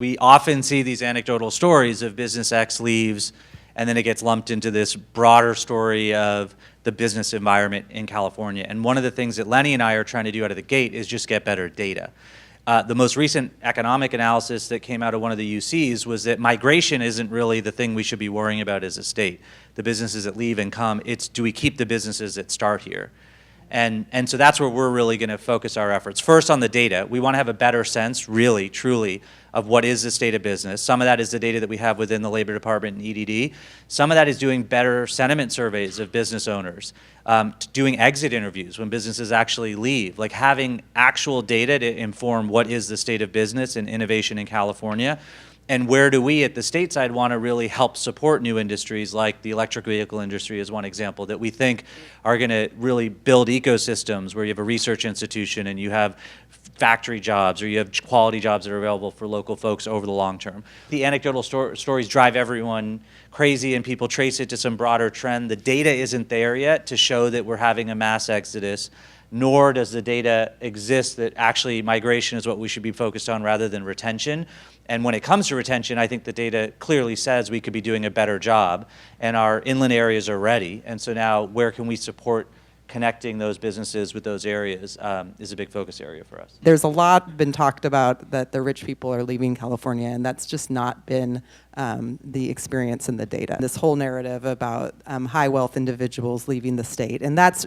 We often see these anecdotal stories of business X leaves, and then it gets lumped into this broader story of the business environment in California. And one of the things that Lenny and I are trying to do out of the gate is just get better data. The most recent economic analysis that came out of one of the UCs was that migration isn't really the thing we should be worrying about as a state. The businesses that leave and come, it's do we keep the businesses that start here? And so that's where we're really going to focus our efforts. First, on the data. We want to have a better sense, really, truly, of what is the state of business. Some of that is the data that we have within the Labor Department and EDD. Some of that is doing better sentiment surveys of business owners, doing exit interviews when businesses actually leave, like having actual data to inform what is the state of business and innovation in California. And where do we at the state side want to really help support new industries, like the electric vehicle industry is one example, that we think are going to really build ecosystems where you have a research institution and you have factory jobs, or you have quality jobs that are available for local folks over the long term. The anecdotal stories drive everyone crazy and people trace it to some broader trend. The data isn't there yet to show that we're having a mass exodus, nor does the data exist that actually migration is what we should be focused on rather than retention. And when it comes to retention, I think the data clearly says we could be doing a better job, and our inland areas are ready. And so now, where can we support connecting those businesses with those areas is a big focus area for us. There's a lot been talked about that the rich people are leaving California, and that's just not been the experience in the data. This whole narrative about high wealth individuals leaving the state, and that's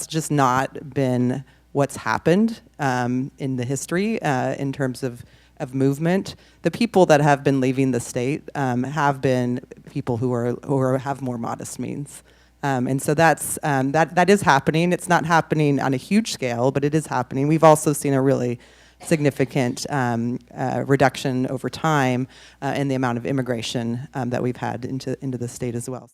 just not been what's happened in the history in terms of movement. The people that have been leaving the state have been people who have more modest means. And so that is happening. It's not happening on a huge scale, but it is happening. We've also seen a really significant reduction over time in the amount of immigration that we've had into the state as well.